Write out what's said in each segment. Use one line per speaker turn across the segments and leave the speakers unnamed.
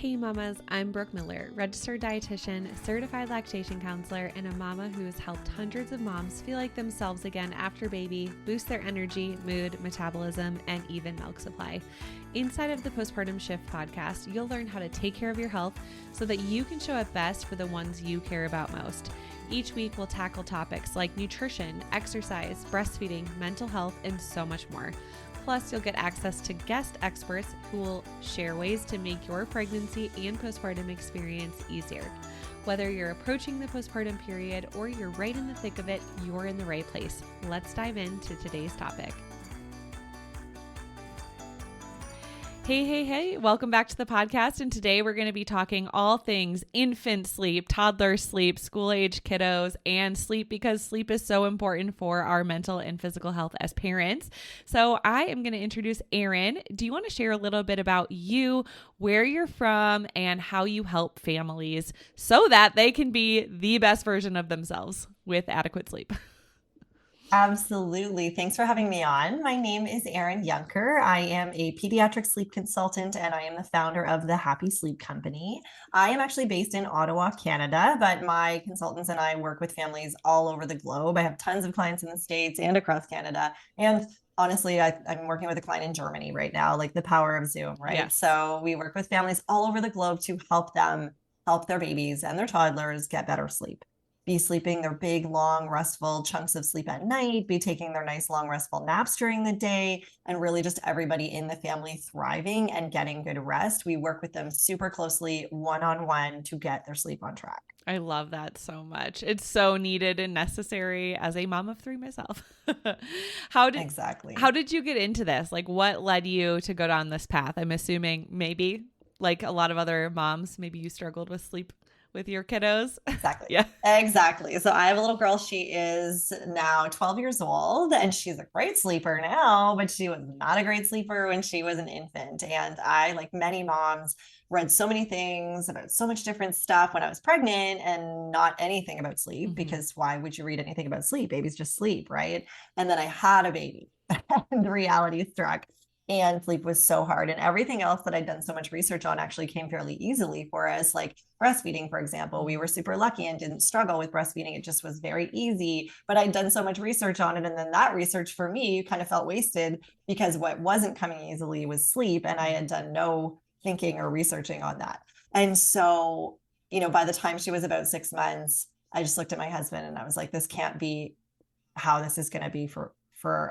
Hey mamas, I'm Brooke Miller, registered dietitian, certified lactation counselor, and a mama who has helped hundreds of moms feel like themselves again after baby, boost their energy, mood, metabolism, and even milk supply. Inside of the Postpartum Shift podcast, you'll learn how to take care of your health so that you can show up best for the ones you care about most. Each week, we'll tackle topics like nutrition, exercise, breastfeeding, mental health, and so much more. Plus, you'll get access to guest experts who will share ways to make your pregnancy and postpartum experience easier. Whether you're approaching the postpartum period or you're right in the thick of it, you're in the right place. Let's dive into today's topic. Hey, welcome back to the podcast. And today we're going to be talking all things infant sleep, toddler sleep, school age kiddos, and sleep because sleep is so important for our mental and physical health as parents. So I am going to introduce Erin. Do you want to share a little bit about you, where you're from, and how you help families so that they can be the best version of themselves with adequate sleep?
Absolutely. Thanks for having me on. My name is Erin Yunker. I am a pediatric sleep consultant and I am the founder of the Happy Sleep Company. I am actually based in Ottawa, Canada, but my consultants and I work with families all over the globe. I have tons of clients in the States and across Canada. And honestly, I'm working with a client in Germany right now, like the power of Zoom, right?
Yes.
So we work with families all over the globe to help them help their babies and their toddlers get better sleep. Be sleeping their big, long, restful chunks of sleep at night, be taking their nice, long, restful naps during the day, and really just everybody in the family thriving and getting good rest. We work with them super closely, one-on-one, to get their sleep on track.
I love that so much. It's so needed and necessary as a mom of three myself. How did you get into this? Like, what led you to go down this path? I'm assuming maybe like a lot of other moms, maybe you struggled with sleep with your kiddos.
Exactly.
Yeah.
Exactly. So I have a little girl. She is now 12 years old and she's a great sleeper now, but she was not a great sleeper when she was an infant. And I, like many moms, read so many things about so much different stuff when I was pregnant and not anything about sleep, because why would you read anything about sleep? Babies just sleep, right? And then I had a baby and the reality struck. And sleep was so hard. And everything else that I'd done so much research on actually came fairly easily for us. Like breastfeeding, for example, we were super lucky and didn't struggle with breastfeeding. It just was very easy. But I'd done so much research on it. And then that research for me kind of felt wasted because what wasn't coming easily was sleep. And I had done no thinking or researching on that. And so, by the time she was about 6 months, I just looked at my husband and I was like, this can't be how this is going to be for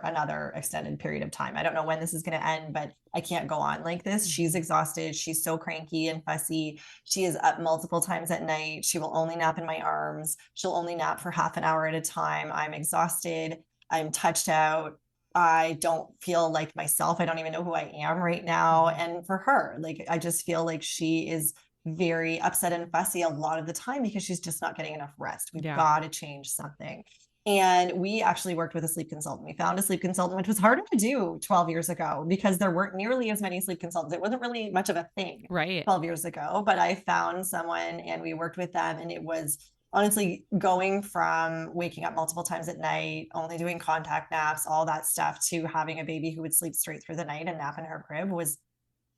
another extended period of time. I don't know when this is going to end, but I can't go on like this. She's exhausted. She's so cranky and fussy. She is up multiple times at night. She will only nap in my arms. She'll only nap for half an hour at a time. I'm exhausted. I'm touched out. I don't feel like myself. I don't even know who I am right now. And for her, like, I just feel like she is very upset and fussy a lot of the time because she's just not getting enough rest. We've got to change something. And we actually worked with a sleep consultant. We found a sleep consultant, which was harder to do 12 years ago because there weren't nearly as many sleep consultants. It wasn't really much of a thing 12 years ago, but I found someone and we worked with them. And it was honestly going from waking up multiple times at night, only doing contact naps, all that stuff, to having a baby who would sleep straight through the night and nap in her crib was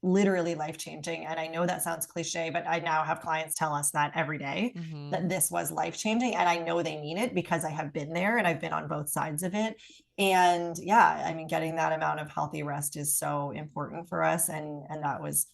literally life-changing. And I know that sounds cliche, but I now have clients tell us that every day, that this was life-changing. And I know they mean it because I have been there and I've been on both sides of it. And yeah, I mean, getting that amount of healthy rest is so important for us. And that was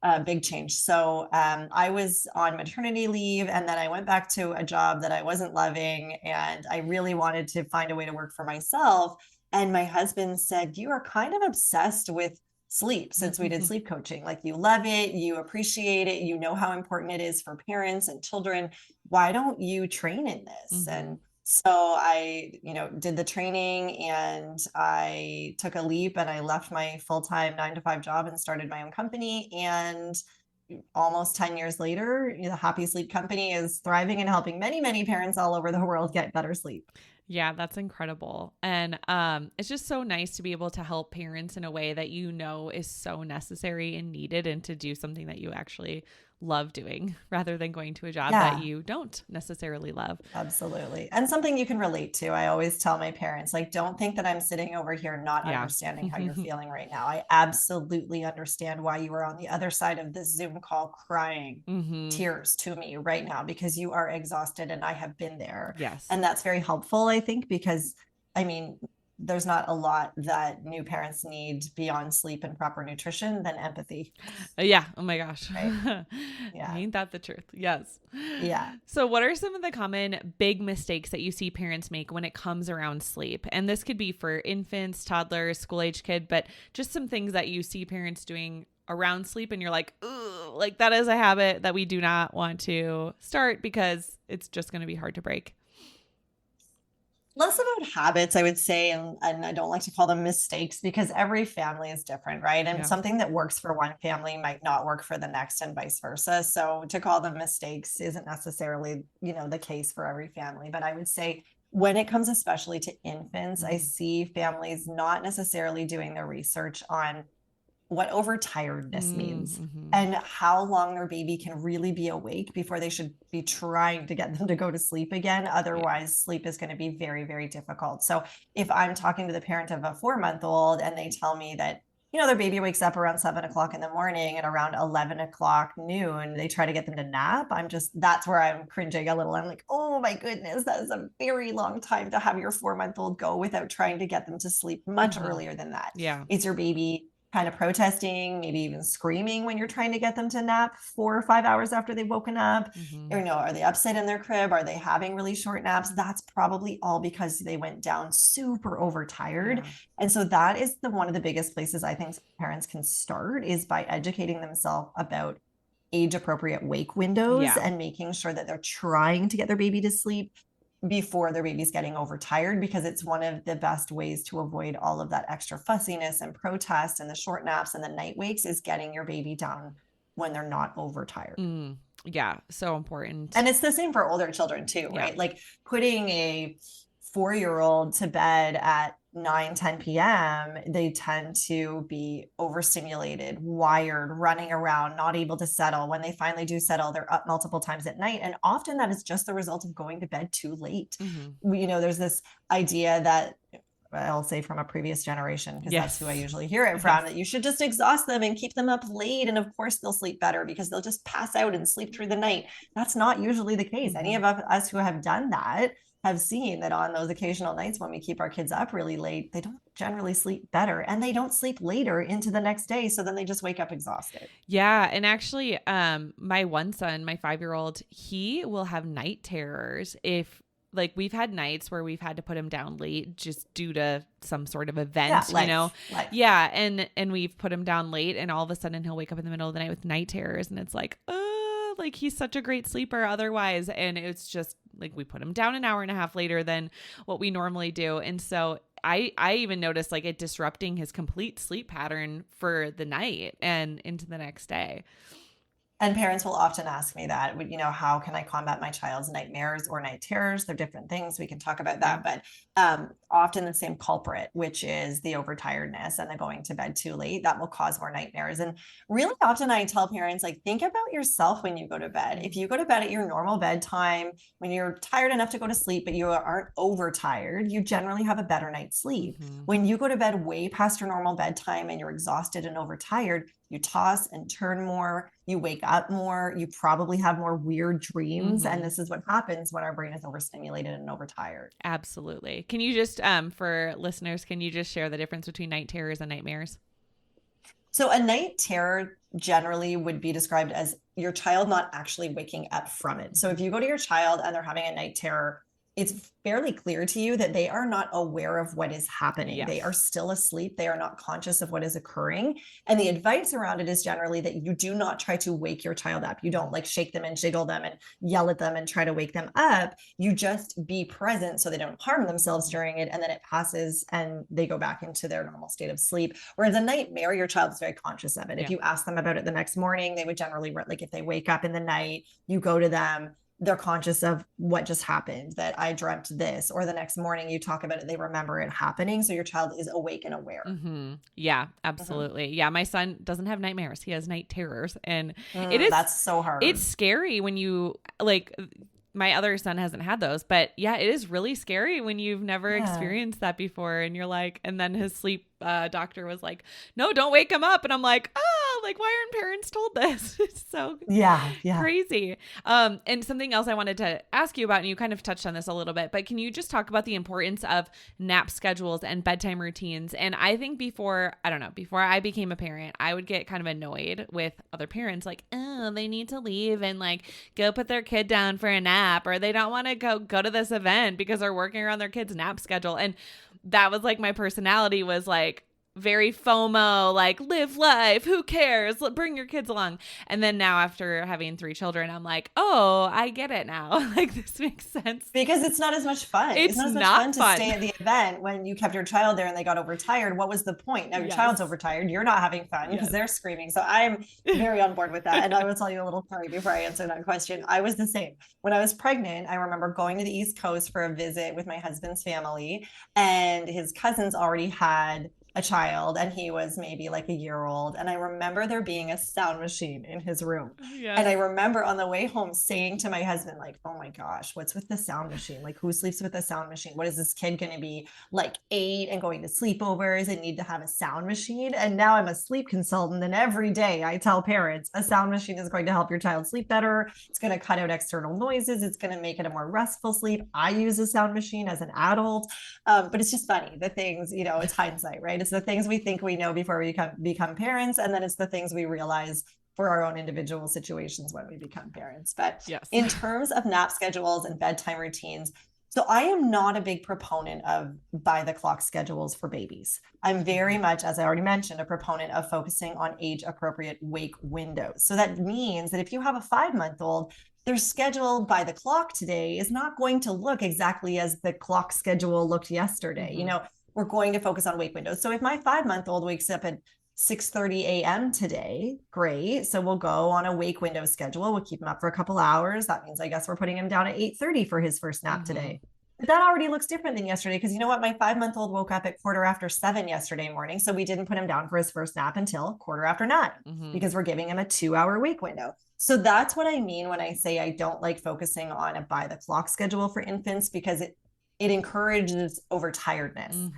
a big change. So I was on maternity leave and then I went back to a job that I wasn't loving. And I really wanted to find a way to work for myself. And my husband said, you are kind of obsessed with sleep since we did sleep coaching. Like, you love it, you appreciate it, you know how important it is for parents and children. Why don't you train in this? And so I, did the training and I took a leap and I left my full-time 9-to-5 job and started my own company. And almost 10 years later, the Happy Sleep Company is thriving and helping many, many parents all over the world get better sleep.
Yeah, that's incredible. And it's just so nice to be able to help parents in a way that is so necessary and needed, and to do something that you actually love doing rather than going to a job that
Yeah.
you don't necessarily love.
Absolutely. And something you can relate to. I always tell my parents, like, don't think that I'm sitting over here not
Yeah.
understanding how you're feeling right now. I absolutely understand why you are on the other side of this Zoom call crying tears to me right now because you are exhausted and I have been there.
Yes.
And that's very helpful, I think, because I mean, there's not a lot that new parents need beyond sleep and proper nutrition than empathy.
Yeah. Oh my gosh.
Right. Yeah.
Ain't that the truth? Yes.
Yeah.
So what are some of the common big mistakes that you see parents make when it comes around sleep? And this could be for infants, toddlers, school age kid, but just some things that you see parents doing around sleep and you're like, ooh, like that is a habit that we do not want to start because it's just going to be hard to break.
Less about habits, I would say, and I don't like to call them mistakes because every family is different, right? And something that works for one family might not work for the next and vice versa. So to call them mistakes isn't necessarily, the case for every family. But I would say when it comes especially to infants, I see families not necessarily doing their research on what overtiredness means and how long their baby can really be awake before they should be trying to get them to go to sleep again. Otherwise, sleep is going to be very, very difficult. So if I'm talking to the parent of a 4-month-old and they tell me that, their baby wakes up around 7 o'clock in the morning and around 11 o'clock noon, they try to get them to nap. That's where I'm cringing a little. I'm like, oh my goodness, that is a very long time to have your 4-month-old go without trying to get them to sleep much earlier than that.
Yeah.
Is your baby kind of protesting, maybe even screaming when you're trying to get them to nap 4 or 5 hours after they've woken up? Or are they upset in their crib? Are they having really short naps? That's probably all because they went down super overtired. Yeah. And so that is one of the biggest places I think parents can start is by educating themselves about age appropriate wake windows and making sure that they're trying to get their baby to sleep before their baby's getting overtired, because it's one of the best ways to avoid all of that extra fussiness and protest and the short naps and the night wakes is getting your baby down when they're not overtired.
Yeah. So important.
And it's the same for older children too, right? Like putting a 4-year-old to bed at 9-10 p.m., they tend to be overstimulated, wired, running around, not able to settle. When they finally do settle, they're up multiple times at night. And often that is just the result of going to bed too late. There's this idea that I'll say from a previous generation, because that's who I usually hear it from, that you should just exhaust them and keep them up late. And of course they'll sleep better because they'll just pass out and sleep through the night. That's not usually the case. Any of us who have done that have seen that on those occasional nights when we keep our kids up really late, they don't generally sleep better and they don't sleep later into the next day. So then they just wake up exhausted.
Yeah. And actually, my one son, my 5-year-old, he will have night terrors if we've had nights where we've had to put him down late just due to some sort of event, life. Yeah. And we've put him down late and all of a sudden he'll wake up in the middle of the night with night terrors. And it's like, he's such a great sleeper otherwise. And it's just we put him down an hour and a half later than what we normally do. And so I even noticed it disrupting his complete sleep pattern for the night and into the next day.
And parents will often ask me that, how can I combat my child's nightmares or night terrors? They're different things. We can talk about that, but often the same culprit, which is the overtiredness and the going to bed too late, that will cause more nightmares. And really often I tell parents, think about yourself when you go to bed. If you go to bed at your normal bedtime, when you're tired enough to go to sleep, but you aren't overtired, you generally have a better night's sleep. When you go to bed way past your normal bedtime and you're exhausted and overtired, you toss and turn more, you wake up more, you probably have more weird dreams. And this is what happens when our brain is overstimulated and overtired.
Absolutely. Can you just, for listeners, can you just share the difference between night terrors and nightmares?
So a night terror generally would be described as your child not actually waking up from it. So if you go to your child and they're having a night terror, it's fairly clear to you that they are not aware of what is happening. Yes. They are still asleep. They are not conscious of what is occurring. And the advice around it is generally that you do not try to wake your child up. You don't shake them and jiggle them and yell at them and try to wake them up. You just be present so they don't harm themselves during it. And then it passes and they go back into their normal state of sleep. Whereas a nightmare, your child is very conscious of it. If you ask them about it the next morning, they would generally, if they wake up in the night, you go to them, they're conscious of what just happened, that I dreamt this, or the next morning you talk about it, they remember it happening. So your child is awake and aware.
Yeah, absolutely. Yeah. My son doesn't have nightmares. He has night terrors, and
that's so hard.
It's scary when you my other son hasn't had those, but yeah, it is really scary when you've never experienced that before. And you're like, and then his sleep doctor was like, no, don't wake him up. And I'm like, like, why aren't parents told this? It's so crazy. And something else I wanted to ask you about, and you kind of touched on this a little bit, but can you just talk about the importance of nap schedules and bedtime routines? And I think before I became a parent, I would get kind of annoyed with other parents, like, oh, they need to leave and like go put their kid down for a nap, or they don't want to go to this event because they're working around their kid's nap schedule. And that was like, my personality was like very FOMO, like, live life, who cares, bring your kids along. And then now, after having 3 children, I'm like, oh, I get it now. Like, this makes sense,
because it's not as much fun. It's not as much fun to stay at the event when you kept your child there and they got overtired. What was the point? Now your child's overtired, you're not having fun because they're screaming. So I'm very on board with that. And I will tell you a little story before I answer that question. I was the same when I was pregnant. I remember going to the East Coast for a visit with my husband's family, and his cousins already had a child, and he was maybe like a year old. And I remember there being a sound machine in his room. And I remember on the way home saying to my husband, like, oh my gosh, what's with the sound machine? Like, who sleeps with a sound machine? What is this kid going to be like 8 and going to sleepovers and need to have a sound machine? And now I'm a sleep consultant, and every day I tell parents a sound machine is going to help your child sleep better. It's going to cut out external noises. It's going to make it a more restful sleep. I use a sound machine as an adult. But it's just funny, the things, it's hindsight, right? It's the things we think we know before we become parents. And then it's the things we realize for our own individual situations when we become parents. But in terms of nap schedules and bedtime routines, so I am not a big proponent of by the clock schedules for babies. I'm very much, as I already mentioned, a proponent of focusing on age appropriate wake windows. So that means that if you have a 5-month-old, their schedule by the clock today is not going to look exactly as the clock schedule looked yesterday. We're going to focus on wake windows. So if my 5-month-old wakes up at 6:30 a.m. today, great. So we'll go on a wake window schedule. We'll keep him up for a couple hours. That means I guess we're putting him down at 8:30 for his first nap today. But that already looks different than yesterday, because you know what? My 5-month-old woke up at 7:15 yesterday morning. So we didn't put him down for his first nap until 9:15 because we're giving him a 2-hour wake window. So that's what I mean when I say I don't like focusing on a by the clock schedule for infants, because it encourages overtiredness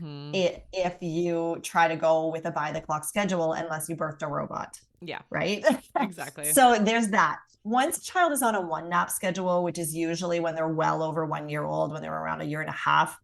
if you try to go with a by the clock schedule, unless you birthed a robot.
Yeah.
Right?
Exactly.
So there's that. Once a child is on a 1 nap schedule, which is usually when they're well over 1 year old, when they're around a year and a half,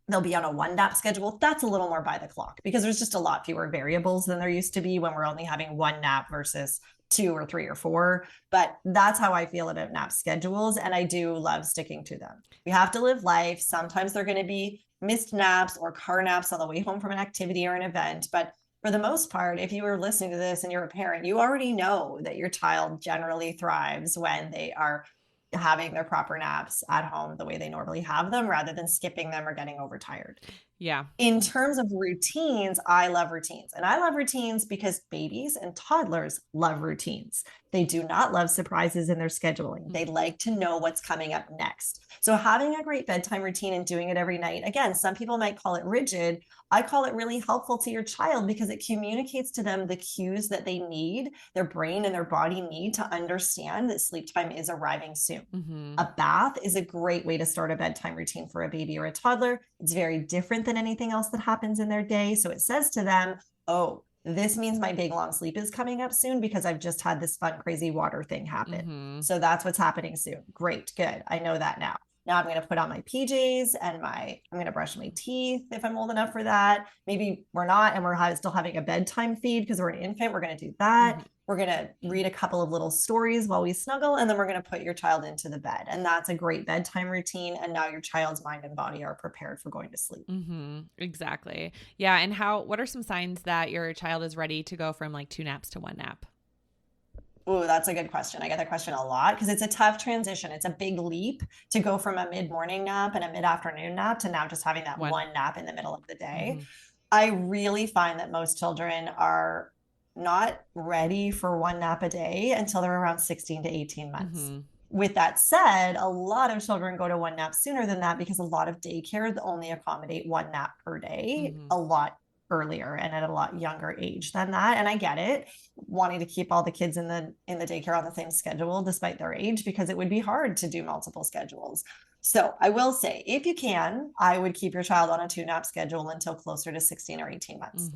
they'll be on a 1 nap schedule. That's a little more by the clock, because there's just a lot fewer variables than there used to be when we're only having 1 nap versus 2 or 3 or 4. But that's how I feel about nap schedules. And I do love sticking to them. We have to live life. Sometimes they're going to be missed naps or car naps on the way home from an activity or an event. But for the most part, if you were listening to this and you're a parent, you already know that your child generally thrives when they are having their proper naps at home the way they normally have them, rather than skipping them or getting overtired.
Yeah.
In terms of routines, I love routines. And I love routines because babies and toddlers love routines. They do not love surprises in their scheduling. They like to know what's coming up next. So having a great bedtime routine and doing it every night, again, some people might call it rigid. I call it really helpful to your child, because it communicates to them the cues that they need, their brain and their body need, to understand that sleep time is arriving soon. A bath is a great way to start a bedtime routine for a baby or a toddler. It's very different than anything else that happens in their day. So it says to them, oh, this means my big long sleep is coming up soon because I've just had this fun, crazy water thing happen. So that's what's happening soon. Great. Good. I know that now. Now I'm going to put on my PJs and I'm going to brush my teeth if I'm old enough for that. Maybe we're not, and we're still having a bedtime feed because we're an infant. We're going to do that. We're going to read a couple of little stories while we snuggle, and then we're going to put your child into the bed. And that's a great bedtime routine. And now your child's mind and body are prepared for going to sleep.
Exactly. Yeah. And what are some signs that your child is ready to go from like 2 naps to 1 nap?
Oh, that's a good question. I get that question a lot because it's a tough transition. It's a big leap to go from a mid-morning nap and a mid-afternoon nap to now just having that one nap in the middle of the day. I really find that most children are not ready for 1 nap a day until they're around 16 to 18 months. with that said, a lot of children go to one nap sooner than that because a lot of daycares only accommodate one nap per day a lot earlier and at a lot younger age than that. And I get it, wanting to keep all the kids in the daycare on the same schedule despite their age, because it would be hard to do multiple schedules. So I will say, if you can, I would keep your child on a 2-nap schedule until closer to 16 or 18 months.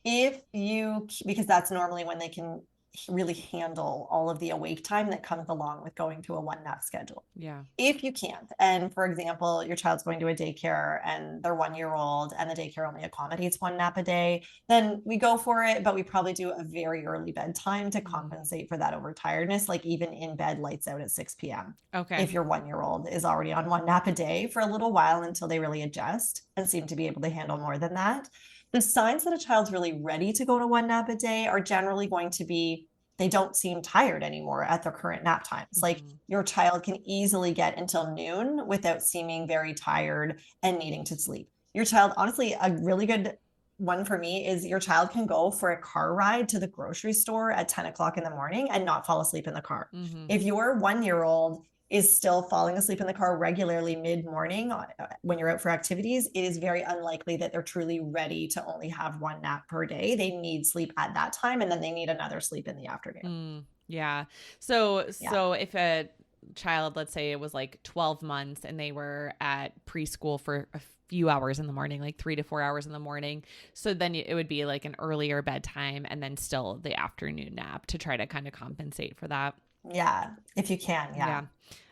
Because that's normally when they can really handle all of the awake time that comes along with going to a 1-nap schedule.
Yeah.
If you can't, and for example, your child's going to a daycare and they're 1-year-old and the daycare only accommodates 1 nap a day, then we go for it, but we probably do a very early bedtime to compensate for that overtiredness, like even in bed, lights out at 6 p.m.
Okay.
If your 1-year-old is already on 1 nap a day for a little while until they really adjust and seem to be able to handle more than that. The signs that a child's really ready to go to 1 nap a day are generally going to be, they don't seem tired anymore at their current nap times. Like your child can easily get until noon without seeming very tired and needing to sleep. Your child, honestly, a really good one for me is your child can go for a car ride to the grocery store at 10 o'clock in the morning and not fall asleep in the car. If your 1-year-old is still falling asleep in the car regularly mid-morning when you're out for activities, it is very unlikely that they're truly ready to only have 1 nap per day. They need sleep at that time, and then they need another sleep in the afternoon.
Yeah. So if a child, let's say it was like 12 months and they were at preschool for a few hours in the morning, like 3 to 4 hours in the morning, so then it would be like an earlier bedtime and then still the afternoon nap to try to kind of compensate for that.
Yeah, if you can. Yeah.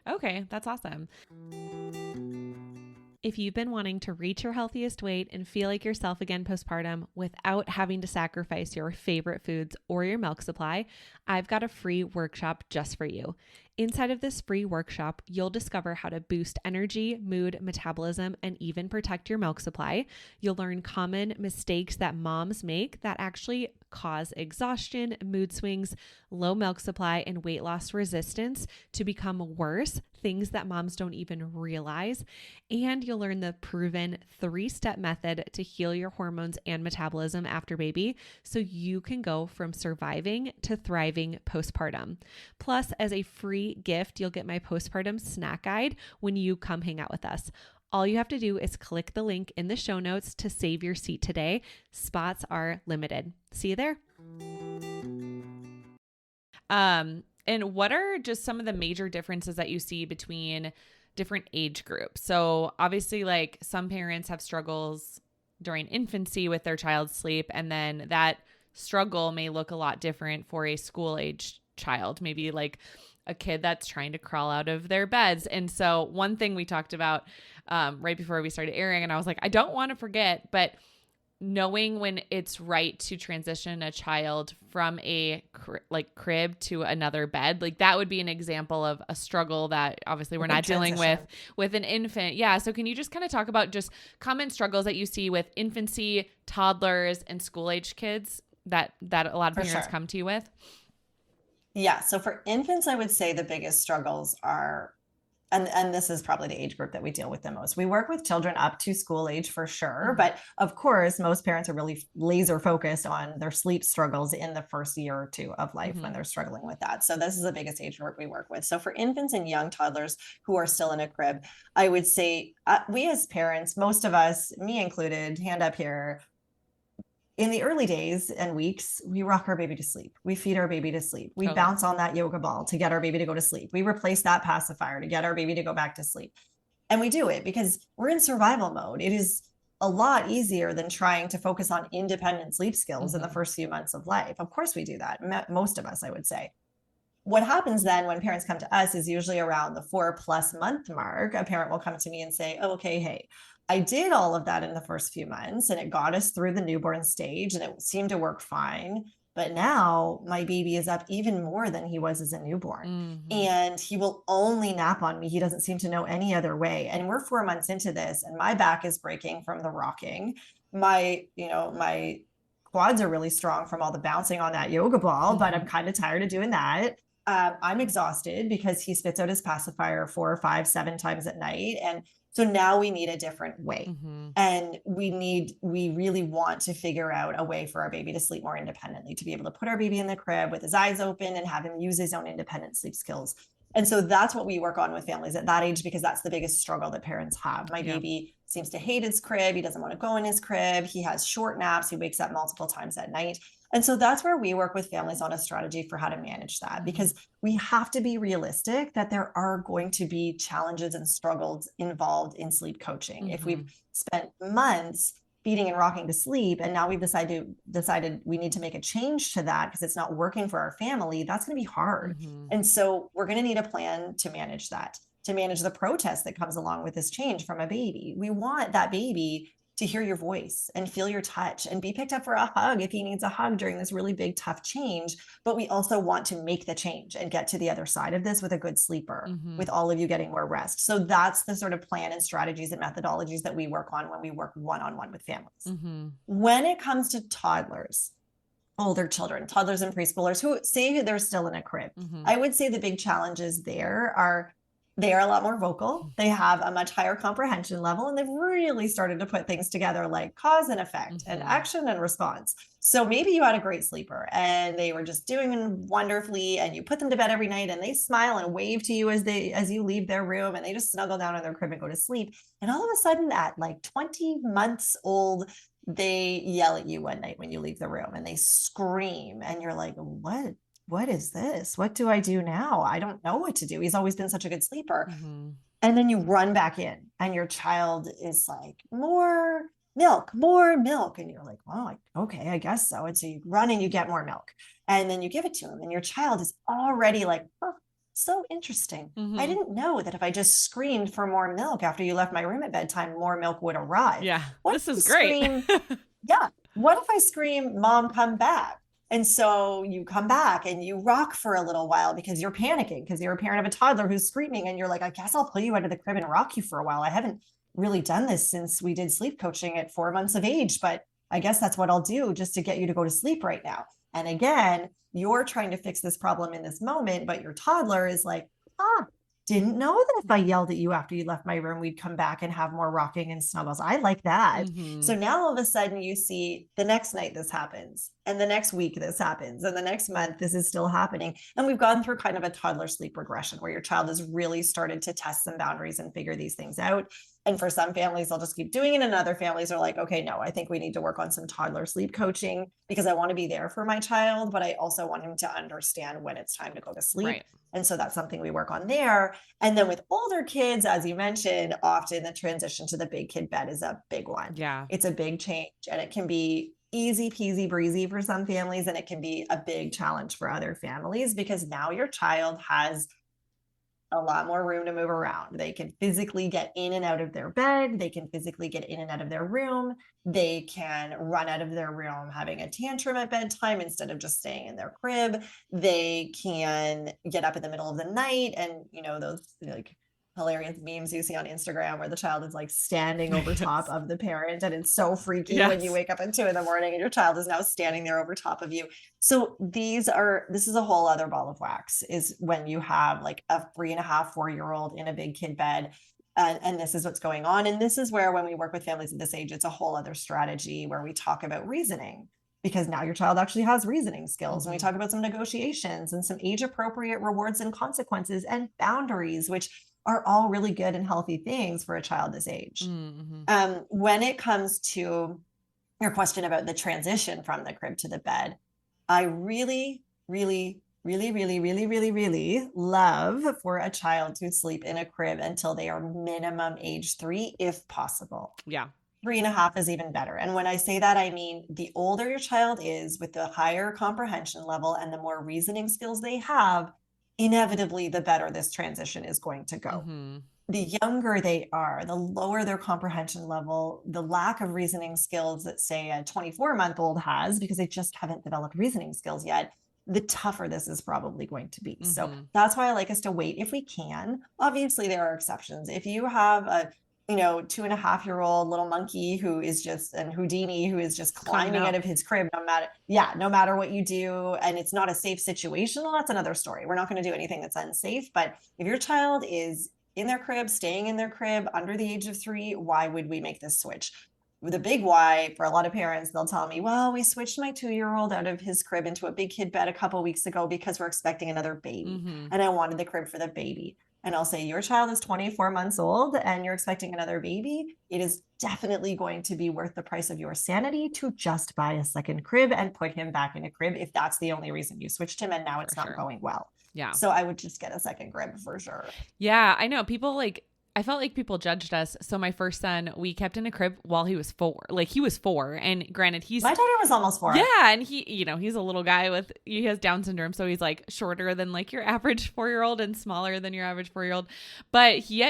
Okay, that's awesome. If you've been wanting to reach your healthiest weight and feel like yourself again postpartum without having to sacrifice your favorite foods or your milk supply, I've got a free workshop just for you. Inside of this free workshop, you'll discover how to boost energy, mood, metabolism, and even protect your milk supply. You'll learn common mistakes that moms make that actually cause exhaustion, mood swings, low milk supply, and weight loss resistance to become worse, things that moms don't even realize. And you'll learn the proven 3-step method to heal your hormones and metabolism after baby, so you can go from surviving to thriving postpartum. Plus, as a free gift, you'll get my postpartum snack guide when you come hang out with us. All you have to do is click the link in the show notes to save your seat today. Spots are limited. See you there. And what are just some of the major differences that you see between different age groups? So obviously, like, some parents have struggles during infancy with their child's sleep, and then that struggle may look a lot different for a school age child, maybe like a kid that's trying to crawl out of their beds. And so one thing we talked about right before we started airing, and I was like, I don't want to forget, but knowing when it's right to transition a child from a crib to another bed, like that would be an example of a struggle that obviously we're not dealing with an infant. Yeah. So can you just kind of talk about just common struggles that you see with infancy, toddlers, and school age kids that a lot of parents come to you with?
Yeah. So for infants, I would say the biggest struggles are, and this is probably the age group that we deal with the most. We work with children up to school age for sure. But of course, most parents are really laser focused on their sleep struggles in the first year or two of life when they're struggling with that. So this is the biggest age group we work with. So for infants and young toddlers who are still in a crib, I would say we as parents, most of us, me included, hand up here, in the early days and weeks, we rock our baby to sleep. We feed our baby to sleep. We bounce on that yoga ball to get our baby to go to sleep. We replace that pacifier to get our baby to go back to sleep. And we do it because we're in survival mode. It is a lot easier than trying to focus on independent sleep skills in the first few months of life. Of course we do that. Most of us, I would say. What happens then when parents come to us is usually around the 4+ month mark. A parent will come to me and say, oh, okay, hey, I did all of that in the first few months and it got us through the newborn stage and it seemed to work fine. But now my baby is up even more than he was as a newborn. And he will only nap on me. He doesn't seem to know any other way. And we're 4 months into this and my back is breaking from the rocking. My quads are really strong from all the bouncing on that yoga ball, but I'm kind of tired of doing that. I'm exhausted because he spits out his pacifier 4, 5, 7 times at night. And so now we need a different way. And we really want to figure out a way for our baby to sleep more independently, to be able to put our baby in the crib with his eyes open and have him use his own independent sleep skills. And so that's what we work on with families at that age, because that's the biggest struggle that parents have. My
Yeah.
baby seems to hate his crib. He doesn't want to go in his crib. He has short naps. He wakes up multiple times at night. And so that's where we work with families on a strategy for how to manage that, because we have to be realistic that there are going to be challenges and struggles involved in sleep coaching. If we've spent months feeding and rocking to sleep, and now we've decided we need to make a change to that because it's not working for our family, that's going to be hard. And so we're going to need a plan to manage that, to manage the protest that comes along with this change from a baby. We want that baby to hear your voice and feel your touch and be picked up for a hug if he needs a hug during this really big, tough change. But we also want to make the change and get to the other side of this with a good sleeper, with all of you getting more rest. So that's the sort of plan and strategies and methodologies that we work on when we work one-on-one with families. When it comes to toddlers, older children, toddlers and preschoolers who say they're still in a crib, I would say the big challenges there are they are a lot more vocal. They have a much higher comprehension level, and they've really started to put things together like cause and effect and action and response. So maybe you had a great sleeper and they were just doing wonderfully, and you put them to bed every night and they smile and wave to you as you leave their room, and they just snuggle down in their crib and go to sleep. And all of a sudden at like 20 months old, they yell at you one night when you leave the room and they scream, and you're like, what is this? What do I do now? I don't know what to do. He's always been such a good sleeper. And then you run back in and your child is like, more milk. And you're like, well, okay, I guess so. And so you run and you get more milk, and then you give it to him, and your child is already like, oh, so interesting. I didn't know that if I just screamed for more milk after you left my room at bedtime, more milk would arrive.
Yeah, this is great.
What if I scream, Mom, come back? And so you come back and you rock for a little while because you're panicking, because you're a parent of a toddler who's screaming, and you're like, I guess I'll pull you out of the crib and rock you for a while. I haven't really done this since we did sleep coaching at 4 months of age, but I guess that's what I'll do just to get you to go to sleep right now. And again, you're trying to fix this problem in this moment, but your toddler is like, didn't know that if I yelled at you after you left my room, we'd come back and have more rocking and snuggles. I like that. So now all of a sudden you see the next night this happens, and the next week this happens, and the next month this is still happening. And we've gone through kind of a toddler sleep regression where your child has really started to test some boundaries and figure these things out. And for some families, they'll just keep doing it. And other families are like, okay, no, I think we need to work on some toddler sleep coaching because I want to be there for my child, but I also want him to understand when it's time to go to sleep.
Right.
And so that's something we work on there. And then with older kids, as you mentioned, often the transition to the big kid bed is a big one.
Yeah.
It's a big change, and it can be easy peasy breezy for some families, and it can be a big challenge for other families because now your child has a lot more room to move around. They can physically get in and out of their bed. They can physically get in and out of their room. They can run out of their room having a tantrum at bedtime instead of just staying in their crib. They can get up in the middle of the night, and those like hilarious memes you see on Instagram where the child is like standing over top of the parent, and it's so freaky when you wake up at 2 a.m. and your child is now standing there over top of you. So this is a whole other ball of wax, is when you have like a 3.5, 4-year-old in a big kid bed. And this is what's going on. And this is where, when we work with families at this age, it's a whole other strategy where we talk about reasoning, because now your child actually has reasoning skills. And we talk about some negotiations and some age appropriate rewards and consequences and boundaries, which are all really good and healthy things for a child this age. When it comes to your question about the transition from the crib to the bed, I really, really, really, really, really, really, really love for a child to sleep in a crib until they are minimum age 3, if possible.
Yeah.
3.5 is even better. And when I say that, I mean the older your child is, with the higher comprehension level and the more reasoning skills they have, inevitably the better this transition is going to go. The younger they are, the lower their comprehension level, the lack of reasoning skills that, say, a 24-month-old has, because they just haven't developed reasoning skills yet, the tougher this is probably going to be. So that's why I like us to wait if we can. Obviously, there are exceptions. If you have a 2.5-year-old little monkey who is just, and Houdini, who is just climbing out of his crib, no matter what you do, and it's not a safe situation, well, that's another story. We're not going to do anything that's unsafe. But if your child is in their crib, staying in their crib under the age of 3, why would we make this switch? the big why for a lot of parents, they'll tell me, well, we switched my 2-year-old out of his crib into a big kid bed a couple weeks ago because we're expecting another baby. And I wanted the crib for the baby. And I'll say, your child is 24 months old and you're expecting another baby. It is definitely going to be worth the price of your sanity to just buy a second crib and put him back in a crib if that's the only reason you switched him and now it's not going well.
Yeah.
So I would just get a second crib for sure.
Yeah, I know. People I felt like people judged us. So my first son, we kept in a crib while he was 4. Like he was 4, and granted, my
daughter was almost 4.
Yeah, and he's a little guy he has Down syndrome, so he's like shorter than like your average 4-year-old and smaller than your average 4-year-old. But he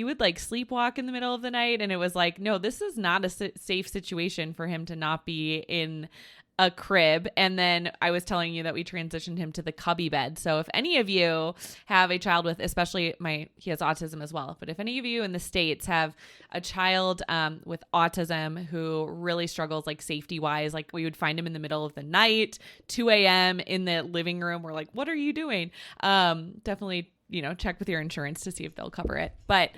would like sleepwalk in the middle of the night, and it was like, no, this is not a safe situation for him to not be in a crib. And then I was telling you that we transitioned him to the cubby bed. So if any of you have a child with, especially he has autism as well, but if any of you in the States have a child with autism who really struggles like safety wise, like we would find him in the middle of the night, 2 a.m. in the living room. We're like, what are you doing? Definitely, check with your insurance to see if they'll cover it. But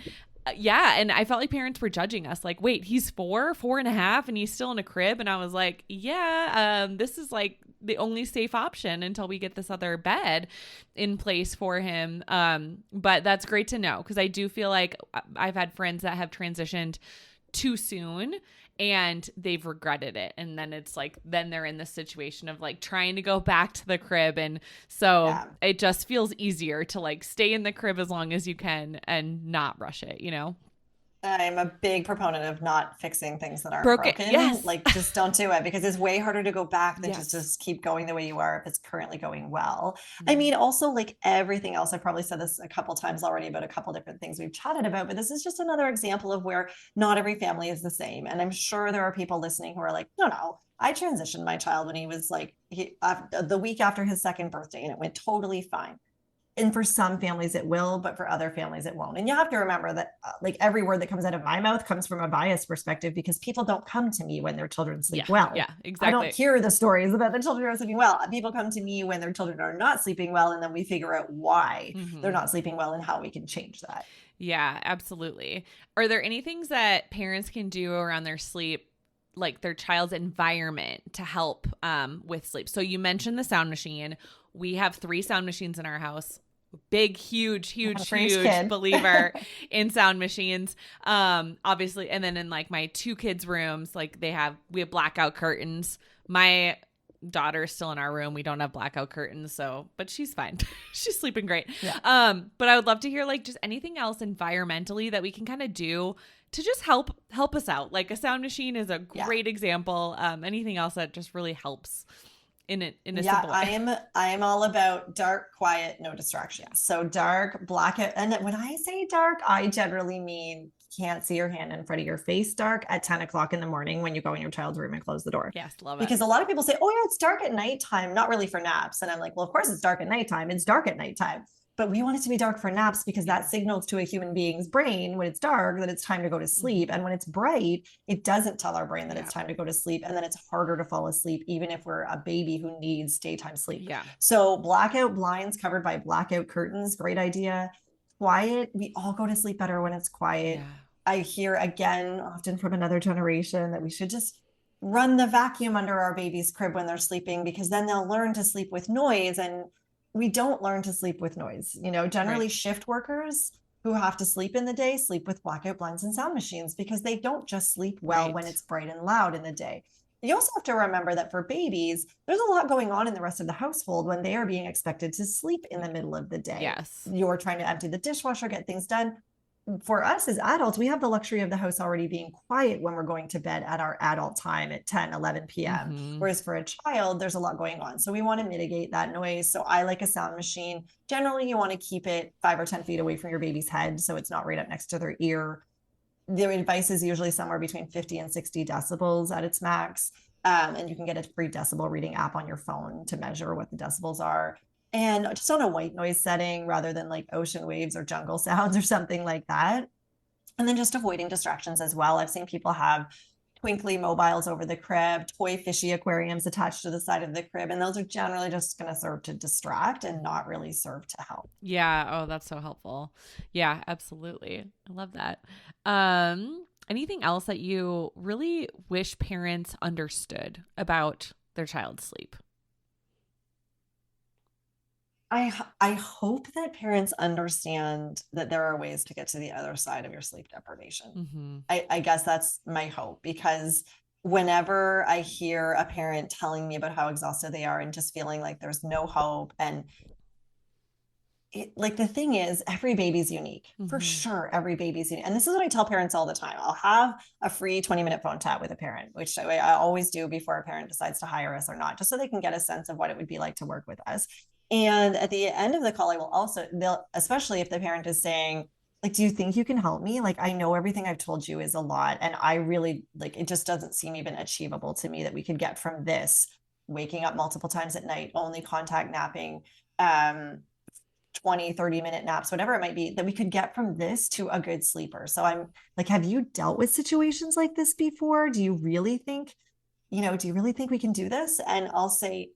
yeah. And I felt like parents were judging us like, wait, he's 4.5 and he's still in a crib. And I was like, yeah, this is like the only safe option until we get this other bed in place for him. But that's great to know, because I do feel like I've had friends that have transitioned too soon and they've regretted it. And then it's like, then they're in this situation of like trying to go back to the crib. And so it just feels easier to like stay in the crib as long as you can and not rush it,
I'm a big proponent of not fixing things that aren't broken.
Yes.
Like just don't do it, because it's way harder to go back than just keep going the way you are if it's currently going well. I mean, also like everything else, I probably said this a couple times already about a couple different things we've chatted about, but this is just another example of where not every family is the same. And I'm sure there are people listening who are like, no, I transitioned my child when he was like the week after his second birthday and it went totally fine. And for some families it will, but for other families it won't. And you have to remember that like every word that comes out of my mouth comes from a biased perspective, because people don't come to me when their children sleep well.
Yeah, exactly.
I don't hear the stories about the children are sleeping well. People come to me when their children are not sleeping well, and then we figure out why they're not sleeping well and how we can change that.
Yeah, absolutely. Are there any things that parents can do around their sleep, like their child's environment, to help with sleep? So you mentioned the sound machine. We have 3 sound machines in our house. Big, huge believer in sound machines. Obviously. And then in like my 2 kids' rooms, like we have blackout curtains. My daughter's still in our room. We don't have blackout curtains. But she's fine. She's sleeping great. Yeah. But I would love to hear like just anything else environmentally that we can kind of do to just help us out. Like a sound machine is a great example. Anything else that just really helps in a simple way.
I am all about dark, quiet, no distractions. So dark, blackout. And when I say dark, I generally mean can't see your hand in front of your face dark at 10 o'clock in the morning when you go in your child's room and close the door.
Yes, love it.
Because a lot of people say, oh yeah, it's dark at nighttime, not really for naps. And I'm like, well, of course it's dark at nighttime. It's dark at nighttime. But we want it to be dark for naps, because that signals to a human being's brain when it's dark that it's time to go to sleep. And when it's bright, it doesn't tell our brain that it's time to go to sleep. And then it's harder to fall asleep, even if we're a baby who needs daytime sleep.
Yeah.
So blackout blinds covered by blackout curtains, great idea. Quiet. We all go to sleep better when it's quiet. Yeah. I hear again, often from another generation, that we should just run the vacuum under our baby's crib when they're sleeping, because then they'll learn to sleep with noise. And we don't learn to sleep with noise. Generally shift workers who have to sleep in the day sleep with blackout blinds and sound machines, because they don't just sleep well when it's bright and loud in the day. You also have to remember that for babies, there's a lot going on in the rest of the household when they are being expected to sleep in the middle of the day.
Yes.
You're trying to empty the dishwasher, get things done. For us as adults, we have the luxury of the house already being quiet when we're going to bed at our adult time at 10, 11 p.m. Mm-hmm. Whereas for a child, there's a lot going on. So we want to mitigate that noise. So I like a sound machine. Generally, you want to keep it 5 or 10 feet away from your baby's head, so it's not right up next to their ear. The advice is usually somewhere between 50 and 60 decibels at its max. And you can get a free decibel reading app on your phone to measure what the decibels are. And just on a white noise setting rather than like ocean waves or jungle sounds or something like that. And then just avoiding distractions as well. I've seen people have twinkly mobiles over the crib, toy fishy aquariums attached to the side of the crib. And those are generally just going to serve to distract and not really serve to help.
Yeah. Oh, that's so helpful. Yeah, absolutely. I love that. Anything else that you really wish parents understood about their child's sleep?
I hope that parents understand that there are ways to get to the other side of your sleep deprivation.
Mm-hmm.
I guess that's my hope, because whenever I hear a parent telling me about how exhausted they are and just feeling like there's no hope, and like the thing is, every baby's unique. For
Mm-hmm.
sure, every baby's unique. And this is what I tell parents all the time. I'll have a free 20-minute phone chat with a parent, which I always do before a parent decides to hire us or not, just so they can get a sense of what it would be like to work with us. And at the end of the call, I will also, they'll, especially if the parent is saying, like, do you think you can help me? Like, I know everything I've told you is a lot. And I really, like, it just doesn't seem even achievable to me that we could get from this, waking up multiple times at night, only contact napping, 20, 30-minute naps, whatever it might be, that we could get from this to a good sleeper. So I'm like, have you dealt with situations like this before? Do you really think, do you really think we can do this? And I'll say,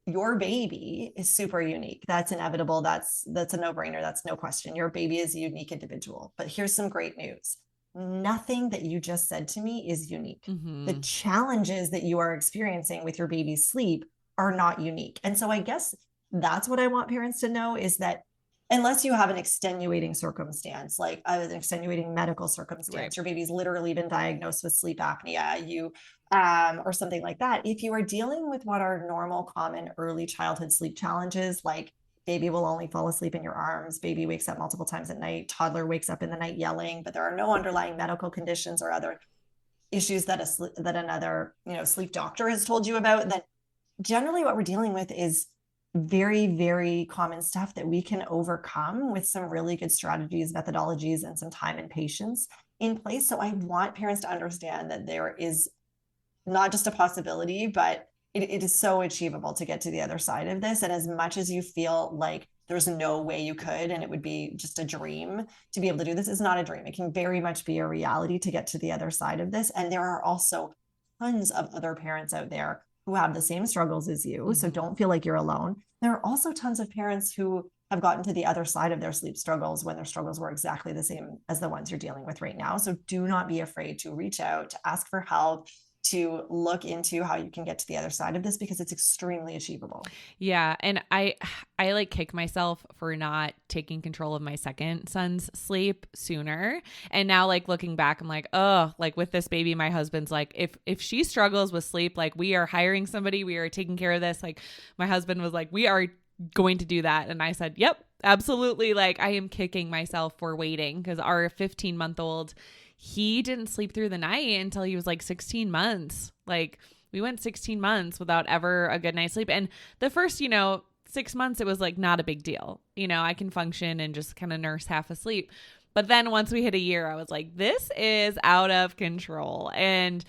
your baby is super unique. That's inevitable. That's a no-brainer. That's no question. Your baby is a unique individual. But here's some great news. Nothing that you just said to me is unique.
Mm-hmm.
The challenges that you are experiencing with your baby's sleep are not unique. And so I guess that's what I want parents to know, is that unless you have an extenuating circumstance, like an extenuating medical circumstance, right, your baby's literally been diagnosed with sleep apnea, or something like that. If you are dealing with what are normal, common early childhood sleep challenges, like baby will only fall asleep in your arms, baby wakes up multiple times at night, toddler wakes up in the night yelling, but there are no underlying medical conditions or other issues that another sleep doctor has told you about, then generally what we're dealing with is very, very common stuff that we can overcome with some really good strategies, methodologies, and some time and patience in place. So I want parents to understand that there is not just a possibility, but it is so achievable to get to the other side of this. And as much as you feel like there's no way you could, and it would be just a dream to be able to do this, is not a dream. It can very much be a reality to get to the other side of this. And there are also tons of other parents out there who have the same struggles as you. Mm-hmm. So don't feel like you're alone. There are also tons of parents who have gotten to the other side of their sleep struggles when their struggles were exactly the same as the ones you're dealing with right now. So do not be afraid to reach out, to ask for help, to look into how you can get to the other side of this, because it's extremely achievable.
Yeah. And I like kick myself for not taking control of my second son's sleep sooner. And now, like, looking back, I'm like, oh, like with this baby, my husband's like, if she struggles with sleep, like, we are hiring somebody, we are taking care of this. Like, my husband was like, we are going to do that. And I said, yep, absolutely. Like, I am kicking myself for waiting, because our 15-month-old, he didn't sleep through the night until he was like 16 months. Like, we went 16 months without ever a good night's sleep. And the first, 6 months, it was like not a big deal. I can function and just kind of nurse half asleep. But then once we hit a year, I was like, this is out of control. And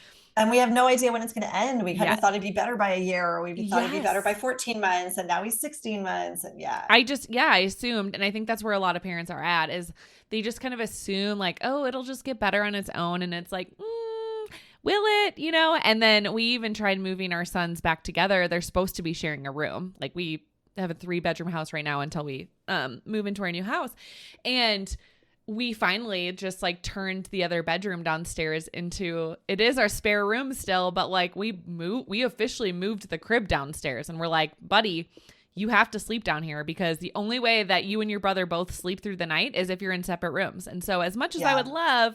we have no idea when it's going to end. We kind of thought it'd be better by a year, or we thought it'd be better by 14 months. And now he's 16 months. And I
assumed. And I think that's where a lot of parents are at, is they just kind of assume like, oh, it'll just get better on its own. And it's like, will it, And then we even tried moving our sons back together. They're supposed to be sharing a room. Like, we have a 3-bedroom house right now until we move into our new house. And we finally just like turned the other bedroom downstairs into, it is our spare room still, but like we officially moved the crib downstairs, and we're like, buddy, you have to sleep down here, because the only way that you and your brother both sleep through the night is if you're in separate rooms. And so as much as I would love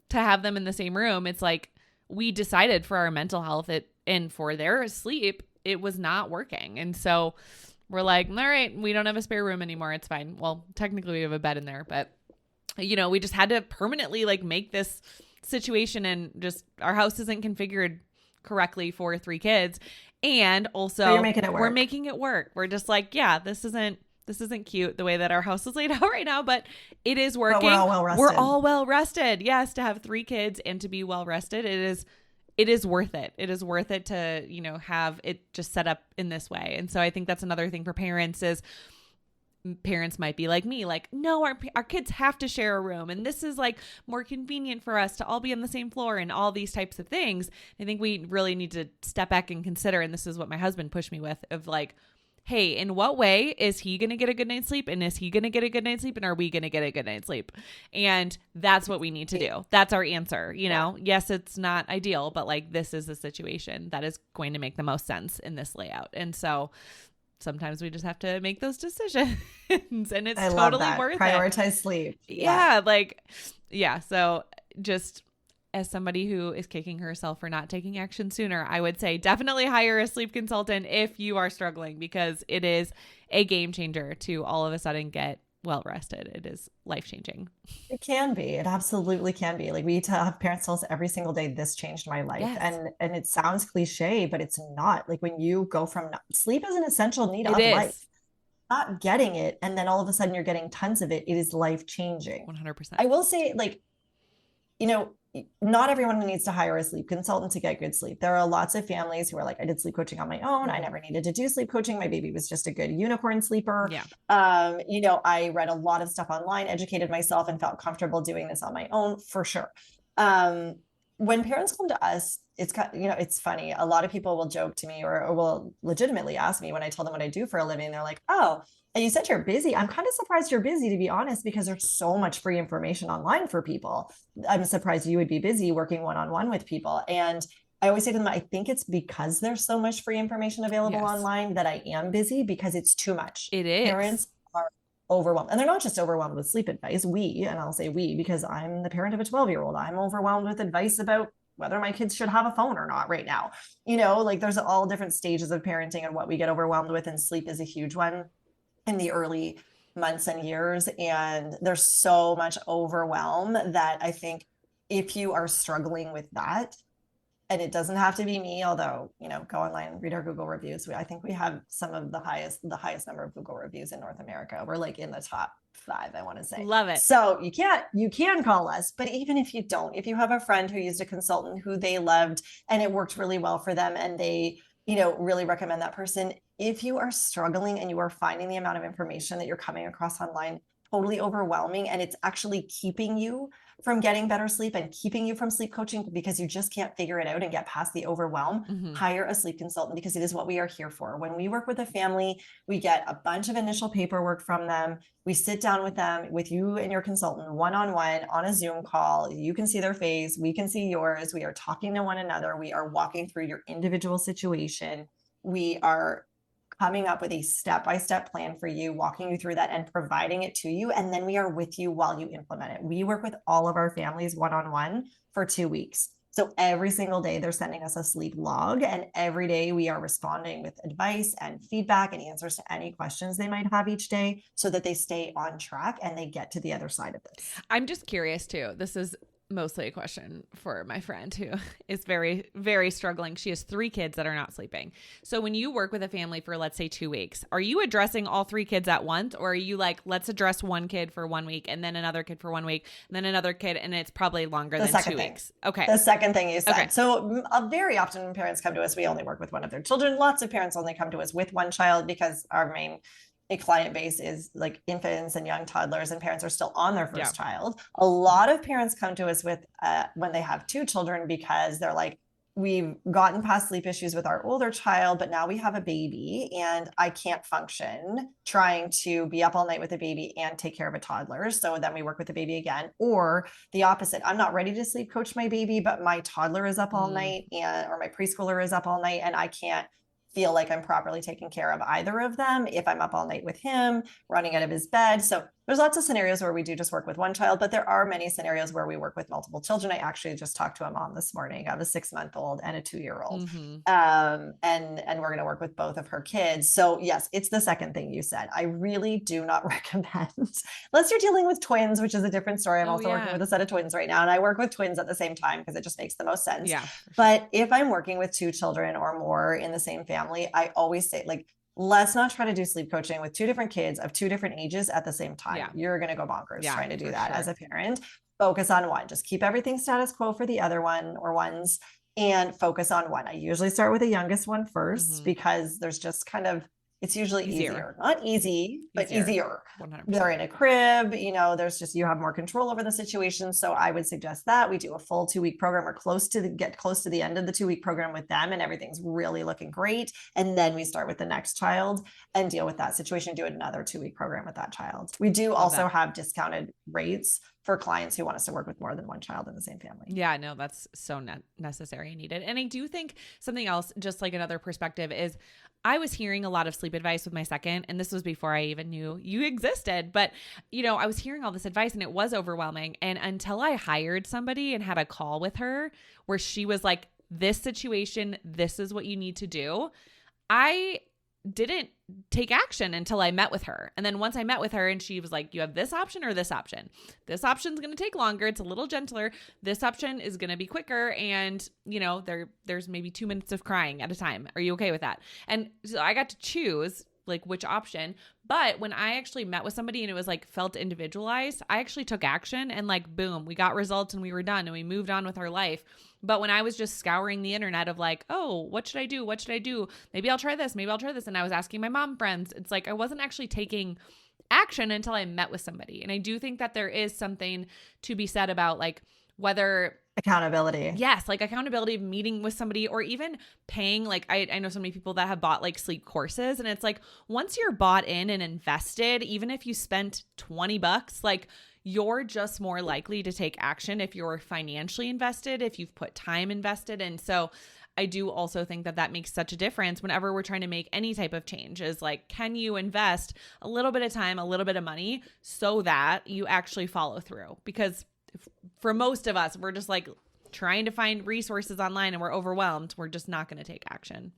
to have them in the same room, it's like, we decided for our mental health and for their sleep, it was not working. And so we're like, all right, we don't have a spare room anymore. It's fine. Well, technically we have a bed in there, but we just had to permanently like make this situation, and just our house isn't configured correctly for 3 kids. And also we're making it work. We're just like, yeah, this isn't cute the way that our house is laid out right now, but it is working.
But we're all well rested.
We're all well rested. Yes. To have 3 kids and to be well rested, it is worth it. It is worth it to, have it just set up in this way. And so I think that's another thing for parents, is parents might be like me, like, no, our kids have to share a room, and this is like more convenient for us to all be on the same floor, and all these types of things. I think we really need to step back and consider, and this is what my husband pushed me with, of like, hey, in what way is he going to get a good night's sleep? And is he going to get a good night's sleep? And are we going to get a good night's sleep? And that's what we need to do. That's our answer. You know, yes, it's not ideal, but like, this is the situation that is going to make the most sense in this layout. And so sometimes we just have to make those decisions and it's totally worth it.
Prioritize sleep.
Yeah. So just as somebody who is kicking herself for not taking action sooner, I would say definitely hire a sleep consultant if you are struggling, because it is a game changer to all of a sudden get well rested. It is life-changing.
It can be. It absolutely can be. Like, we have parents tell us every single day, this changed my life.
Yes.
And it sounds cliche, but it's not. Like, when you go from sleep is an essential need of
is.
life. Not getting it, and then all of a sudden you're getting tons of it. It is life-changing.
100%.
I will say, like, you know, not everyone needs to hire a sleep consultant to get good sleep. There are lots of families who are like, I did sleep coaching on my own. I never needed to do sleep coaching. My baby was just a good unicorn sleeper.
Yeah.
You know, I read a lot of stuff online, educated myself, and felt comfortable doing this on my own, for sure. When parents come to us, it's, you know, it's funny. A lot of people will joke to me or will legitimately ask me when I tell them what I do for a living. They're like, oh, and you said you're busy. I'm kind of surprised you're busy, to be honest, because there's so much free information online for people. I'm surprised you would be busy working one-on-one with people. And I always say to them, I think it's because there's so much free information available online that I am busy, because it's too much.
It is.
Parents are overwhelmed. And they're not just overwhelmed with sleep advice. And I'll say we, because I'm the parent of a 12-year-old. I'm overwhelmed with advice about whether my kids should have a phone or not right now. You know, like, there's all different stages of parenting and what we get overwhelmed with, and sleep is a huge one in the early months and years. And there's so much overwhelm that I think if you are struggling with that, and it doesn't have to be me, although, you know, go online, read our Google reviews. I think we have some of the highest number of Google reviews in North America. We're like in the top 5, I want to say.
Love it.
So you can call us, but even if you don't, if you have a friend who used a consultant who they loved and it worked really well for them, and they, you know, really recommend that person. If you are struggling and you are finding the amount of information that you're coming across online totally overwhelming, and it's actually keeping you from getting better sleep and keeping you from sleep coaching because you just can't figure it out and get past the overwhelm, hire a sleep consultant, because it is what we are here for. When we work with a family, we get a bunch of initial paperwork from them. We sit down with them, with you and your consultant, one-on-one on a Zoom call. You can see their face. We can see yours. We are talking to one another. We are walking through your individual situation. We are coming up with a step-by-step plan for you, walking you through that and providing it to you. And then we are with you while you implement it. We work with all of our families one-on-one for 2 weeks. So every single day they're sending us a sleep log, and every day we are responding with advice and feedback and answers to any questions they might have each day, so that they stay on track and they get to the other side of this.
I'm just curious too. This is mostly a question for my friend who is very, very struggling. She has 3 kids that are not sleeping. So when you work with a family for, let's say, 2 weeks, are you addressing all 3 kids at once? Or are you like, let's address one kid for 1 week and then another kid for 1 week and then another kid, and it's probably longer than 2 weeks? Okay.
The second thing you said. Okay. So very often when parents come to us, we only work with one of their children. Lots of parents only come to us with one child, because our main client base is like infants and young toddlers, and parents are still on their first child. A lot of parents come to us with when they have 2 children, because they're like, we've gotten past sleep issues with our older child, but now we have a baby and I can't function trying to be up all night with a baby and take care of a toddler. So then we work with the baby again. Or the opposite, I'm not ready to sleep coach my baby, but my toddler is up all night, or my preschooler is up all night, and I can't feel like I'm properly taking care of either of them if I'm up all night with him, running out of his bed. So there's lots of scenarios where we do just work with one child, but there are many scenarios where we work with multiple children. I actually just talked to a mom this morning of a 6-month-old and a 2-year-old. And we're going to work with both of her kids. So yes, it's the second thing you said. I really do not recommend, unless you're dealing with twins, which is a different story. I'm also working with a set of twins right now, and I work with twins at the same time because it just makes the most sense.
Yeah.
But if I'm working with 2 children or more in the same family, I always say, like, let's not try to do sleep coaching with 2 different kids of 2 different ages at the same time. Yeah. You're going to go bonkers trying to do that as a parent. Focus on one. Just keep everything status quo for the other one or ones, and focus on one. I usually start with the youngest one first, because there's just kind of, It's usually easier. Not easy, but easier.
100%.
They're in a crib, you know, there's just, you have more control over the situation. So I would suggest that we do a full 2-week program or get close to the end of the 2-week program with them, and everything's really looking great. And then we start with the next child and deal with that situation, do another 2-week program with that child. We do also have discounted rates for clients who want us to work with more than one child in the same family.
Yeah, no, that's so necessary and needed. And I do think something else, just like another perspective, is I was hearing a lot of sleep advice with my second, and this was before I even knew you existed. But, you know, I was hearing all this advice and it was overwhelming. And until I hired somebody and had a call with her where she was like, this situation, this is what you need to do, I didn't take action until I met with her. And then once I met with her and she was like, you have this option or this option. This option's going to take longer. It's a little gentler. This option is going to be quicker. And, you know, there's maybe 2 minutes of crying at a time. Are you okay with that? And so I got to choose like which option. But when I actually met with somebody and it was like felt individualized, I actually took action and like, boom, we got results and we were done and we moved on with our life. But when I was just scouring the internet of like, oh, what should I do? What should I do? Maybe I'll try this. Maybe I'll try this. And I was asking my mom friends. It's like I wasn't actually taking action until I met with somebody. And I do think that there is something to be said about like whether
accountability.
Yes, like accountability of meeting with somebody or even paying. Like I know so many people that have bought like sleep courses, and it's like once you're bought in and invested, even if you spent $20, like you're just more likely to take action if you're financially invested, if you've put time invested. And so I do also think that makes such a difference whenever we're trying to make any type of change, is like, can you invest a little bit of time, a little bit of money so that you actually follow through? Because for most of us, we're just like trying to find resources online and we're overwhelmed. We're just not going to take action.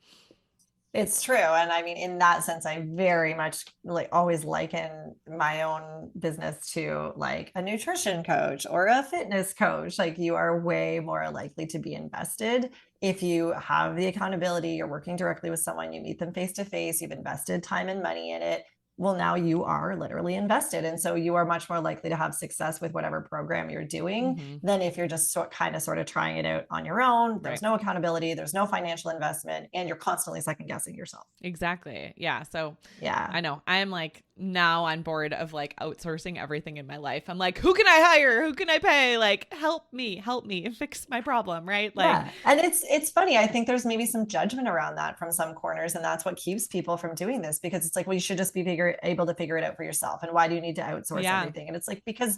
It's true. And I mean, in that sense, I very much like always liken my own business to like a nutrition coach or a fitness coach. Like you are way more likely to be invested if you have the accountability, you're working directly with someone, you meet them face to face, you've invested time and money in it. Well, now you are literally invested. And so you are much more likely to have success with whatever program you're doing than if you're just sort of trying it out on your own. There's no accountability, there's no financial investment, and you're constantly second guessing yourself.
Exactly. Yeah. So
yeah,
I know I am like now on board of like outsourcing everything in my life. I'm like, who can I hire? Who can I pay? Like, help me fix my problem. Right. Like,
yeah. And it's funny. I think there's maybe some judgment around that from some corners. And that's what keeps people from doing this, because it's like, well, you should just be able to figure it out for yourself. And why do you need to outsource everything? And it's like, because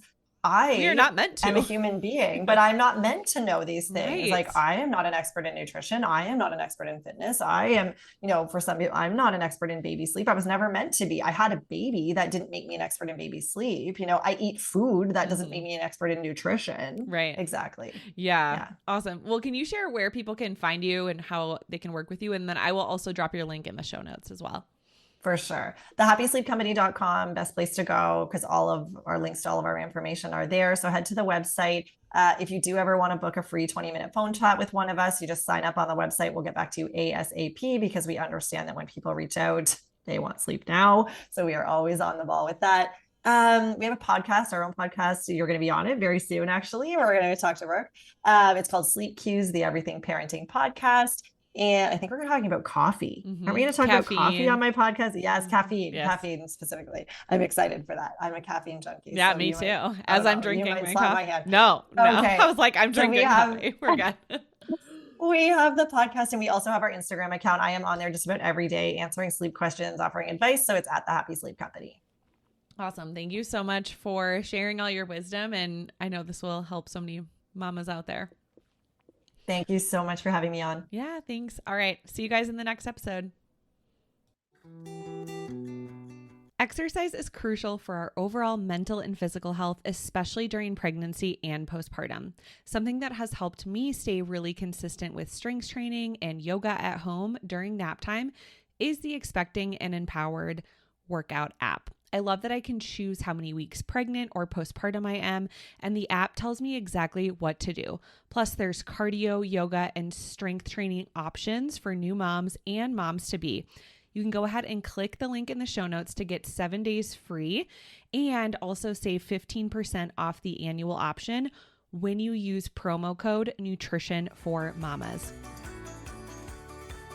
you're not meant to. I'm a human being, but I'm not meant to know these things. Right. Like I am not an expert in nutrition. I am not an expert in fitness. I am, for some people, I'm not an expert in baby sleep. I was never meant to be. I had a baby. That didn't make me an expert in baby sleep. I eat food. That doesn't make me an expert in nutrition.
Right.
Exactly.
Yeah. Awesome. Well, can you share where people can find you and how they can work with you? And then I will also drop your link in the show notes as well.
For sure. thehappysleepcompany.com, best place to go, because all of our links to all of our information are there. So head to the website. If you do ever want to book a free 20-minute phone chat with one of us, you just sign up on the website. We'll get back to you ASAP, because we understand that when people reach out, they want sleep now. So we are always on the ball with that. We have a podcast, our own podcast. You're going to be on it very soon, actually. We're going to talk to Brooke. It's called Sleep Cues, the Everything Parenting Podcast. And I think we're talking about coffee. Aren't we going to talk about coffee on my podcast? Yes, caffeine. Yes. Caffeine specifically. I'm excited for that. I'm a caffeine junkie.
Yeah, so me too. As I'm drinking my coffee. No. Okay. I was like, I'm drinking coffee. We're good.
We have the podcast, and we also have our Instagram account. I am on there just about every day answering sleep questions, offering advice. So it's at the Happy Sleep Company.
Awesome. Thank you so much for sharing all your wisdom. And I know this will help so many mamas out there.
Thank you so much for having me on.
Yeah, thanks. All right. See you guys in the next episode. Exercise is crucial for our overall mental and physical health, especially during pregnancy and postpartum. Something that has helped me stay really consistent with strength training and yoga at home during nap time is the Expecting and Empowered workout app. I love that I can choose how many weeks pregnant or postpartum I am, and the app tells me exactly what to do. Plus, there's cardio, yoga, and strength training options for new moms and moms to be. You can go ahead and click the link in the show notes to get 7 days free and also save 15% off the annual option when you use promo code Nutrition for Mamas.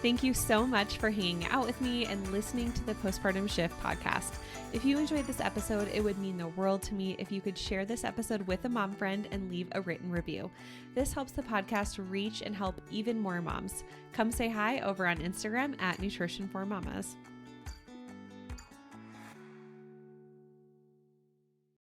Thank you so much for hanging out with me and listening to the Postpartum Shift podcast. If you enjoyed this episode, it would mean the world to me if you could share this episode with a mom friend and leave a written review. This helps the podcast reach and help even more moms. Come say hi over on Instagram at Nutrition for Mamas.